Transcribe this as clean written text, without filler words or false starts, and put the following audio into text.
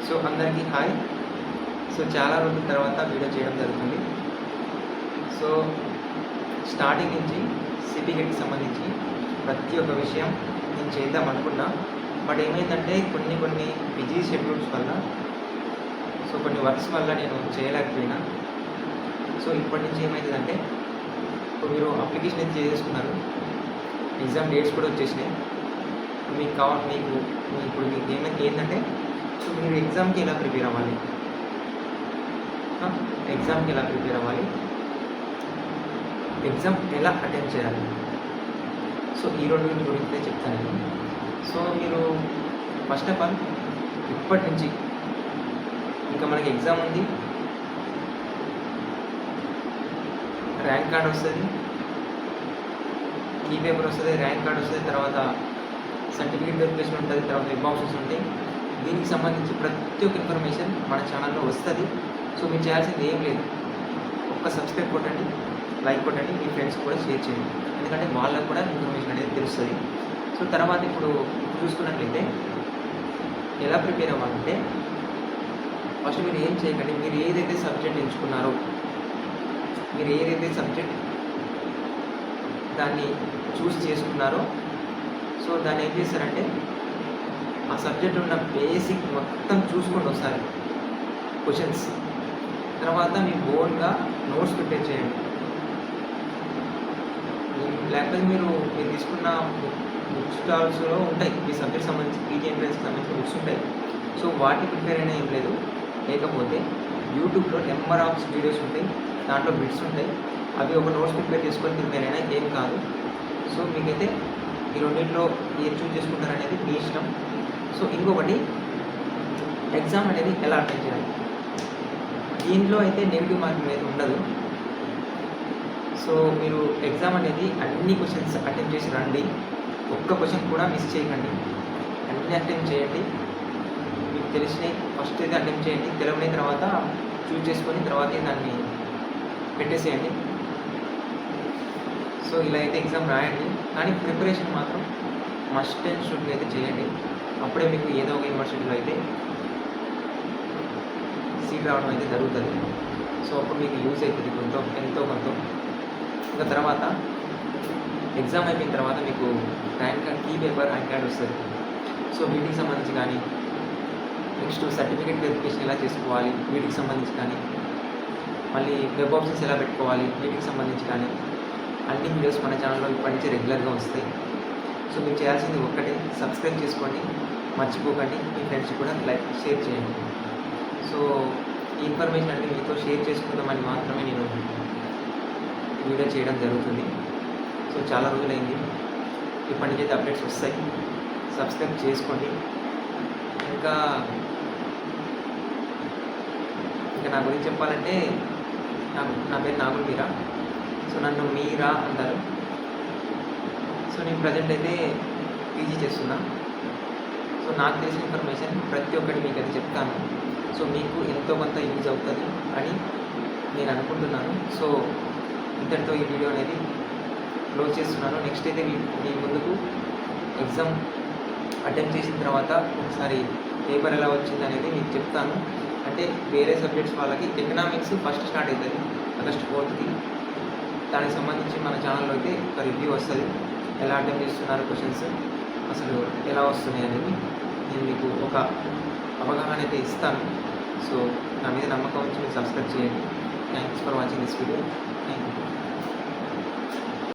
So అందరికీ hi. So చాలా రోజుల తర్వాత వీడియో చేయడం జరుగుతుంది. సో స్టార్టింగ్ నుంచి సిపిగెట్కి సంబంధించి ప్రతి ఒక్క విషయం నేను చేద్దాం అనుకున్నా. బట్ ఏమైందంటే కొన్ని బిజీ షెడ్యూల్స్ వల్ల, సో కొన్ని వర్క్స్ వల్ల నేను చేయలేకపోయినా. సో ఇప్పటి నుంచి ఏమైందంటే ఇప్పుడు మీరు అప్లికేషన్ అయితే చేసేసుకున్నారు, ఎగ్జామ్ డేట్స్ కూడా వచ్చేసినాయి. మీకు ఇప్పుడు మీకు ఏంటంటే సో మీరు ఎగ్జామ్కి ఎలా ప్రిపేర్ అవ్వాలి, ఎగ్జామ్ ఎలా అటెంప్ట్ చేయాలి. సో ఈ రెండు గురించి చెప్తాను నేను. సో మీరు ఫస్ట్ ఆఫ్ ఆల్ ఇప్పటి నుంచి ఇంకా మనకి ఎగ్జామ్ ఉంది, ర్యాంక్ కార్డ్ వస్తుంది, కీ పేపర్ వస్తుంది, ర్యాంక్ కార్డ్ వస్తుంది, తర్వాత సర్టిఫికేట్ వెరిఫికేషన్ ఉంటుంది, తర్వాత వెబ్ ఆప్షన్స్ ఉంటాయి. దీనికి సంబంధించి ప్రతి ఒక్క ఇన్ఫర్మేషన్ మన ఛానల్లో వస్తుంది. సో మీరు చేయాల్సింది ఏం లేదు, ఒక్క సబ్స్క్రైబ్ కొట్టండి, లైక్ కొట్టండి, మీ ఫ్రెండ్స్ కూడా షేర్ చేయండి, ఎందుకంటే వాళ్ళకు కూడా ఇన్ఫర్మేషన్ అనేది తెలుస్తుంది. సో తర్వాత ఇప్పుడు చూసుకున్నట్లయితే ఎలా ప్రిపేర్ అవ్వాలంటే ఫస్ట్ మీరు ఏం చేయకండి, మీరు ఏదైతే సబ్జెక్ట్ ఎంచుకున్నారో, మీరు ఏదైతే సబ్జెక్ట్ దాన్ని చూస్ చేసుకున్నారో, సో దాన్ని ఏం చేస్తారంటే ఆ సబ్జెక్ట్ ఉన్న బేసిక్ మొత్తం చూసుకోండి ఒకసారి క్వశ్చన్స్. తర్వాత మీ ఓన్గా నోట్స్ ప్రిపేర్ చేయండి. లేకపోతే మీరు తీసుకున్న బుక్ స్టాల్స్లో ఉంటాయి, మీ సబ్జెక్ట్ సంబంధించి పీజీ ఎంట్రన్స్కి సంబంధించిన బుక్స్ ఉంటాయి. సో వాటిని ప్రిపేర్ అయినా ఏం లేదు, లేకపోతే యూట్యూబ్లో నెంబర్ ఆఫ్ వీడియోస్ ఉంటాయి, దాంట్లో బిట్స్ ఉంటాయి, అవి ఒక నోట్స్ ప్రిపేర్ చేసుకొని ప్రిపేర్ అయినా ఏం కాదు. సో మీకైతే ఈ రెండింటిలో ఏం చూస్ చేసుకుంటారనేది మీ ఇష్టం. సో ఇంకొకటి, ఎగ్జామ్ అనేది ఎలా అటెండ్ చేయాలి. దీంట్లో అయితే నెగిటివ్ మార్కింగ్ అనేది ఉండదు. సో మీరు ఎగ్జామ్ అనేది అన్ని క్వశ్చన్స్ అటెంప్ట్ చేసి రండి, ఒక్క క్వశ్చన్ కూడా మిస్ చేయకండి, అన్నీ అటెంప్ట్ చేయండి. మీకు తెలిసినవి ఫస్ట్ అయితే అటెంప్ట్ చేయండి, తెలియని తర్వాత చూస్ చేసుకొని తర్వాత దాన్ని పెట్టేసేయండి. సో ఇలా అయితే ఎగ్జామ్ రాయండి, కానీ ప్రిపరేషన్ మాత్రం మస్ట్ అండ్ షుడ్ అయితే చేయండి. అప్పుడే మీకు ఏదో ఒక యూనివర్సిటీలో అయితే సీట్ రావడం అయితే జరుగుతుంది. సో అప్పుడు మీకు యూజ్ అవుతుంది ఎంతో కొంత. ఇంకా తర్వాత ఎగ్జామ్ అయిపోయిన తర్వాత మీకు rank card, key paper, rank card వస్తుంది. సో వీటికి సంబంధించి కానీ, నెక్స్ట్ సర్టిఫికేట్ వెరిఫికేషన్ ఎలా చేసుకోవాలి వీటికి సంబంధించి కానీ, మళ్ళీ వెబ్ ఆప్షన్స్ ఎలా పెట్టుకోవాలి వీటికి సంబంధించి కానీ అన్ని వీడియోస్ మన ఛానల్లో ఇప్పటి నుంచి రెగ్యులర్గా వస్తాయి. సో మీరు చేయాల్సింది ఒక్కటే, సబ్స్క్రైబ్ చేసుకోండి, మర్చిపోకండి, మీ ఫ్రెండ్స్ కూడా షేర్ చేయండి. సో ఈ ఇన్ఫర్మేషన్ అంటే మీతో షేర్ చేసుకుందామని మాత్రమే నేను వీడియో చేయడం జరుగుతుంది. సో చాలా రోజులైంది, ఇప్పటి నుంచి అయితే అప్డేట్స్ వస్తాయి, సబ్స్క్రైబ్ చేసుకోండి. ఇంకా నా గురించి చెప్పాలంటే నా పేరు నాగుల్ మీరా. సో నన్ను మీరా అంటారు. సో నేను ప్రజెంట్ అయితే పీజీ చేస్తున్నా. సో నాకు తెలిసిన ఇన్ఫర్మేషన్ ప్రతి ఒక్కటి మీకు అయితే చెప్తాను. సో మీకు ఎంతో కొంత యూజ్ అవుతుంది అని నేను అనుకుంటున్నాను. సో ఇంతటితో ఈ వీడియో అనేది క్లోజ్ చేస్తున్నాను. నెక్స్ట్ అయితే మీ ముందుకు ఎగ్జామ్ అటెంప్ట్ చేసిన తర్వాత ఒకసారి పేపర్ ఎలా వచ్చింది అనేది మీకు చెప్తాను. అంటే వేరే సబ్జెక్ట్స్ వాళ్ళకి ఎకనామిక్స్ ఫస్ట్ స్టార్ట్ అవుతుంది ఆగస్ట్ 4th. దానికి సంబంధించి మన ఛానల్లో అయితే ఒక రివ్యూ వస్తుంది, ఎలా అటెంప్ట్ చేస్తున్నారు క్వశ్చన్స్, అసలు ఎలా వస్తున్నాయి అనేది నేను మీకు ఒక అవగాహన అయితే ఇస్తాను. సో నా మీద నమ్మకం వచ్చి మీరు సబ్స్క్రైబ్ చేయండి. Thanks for watching this video. Thank you.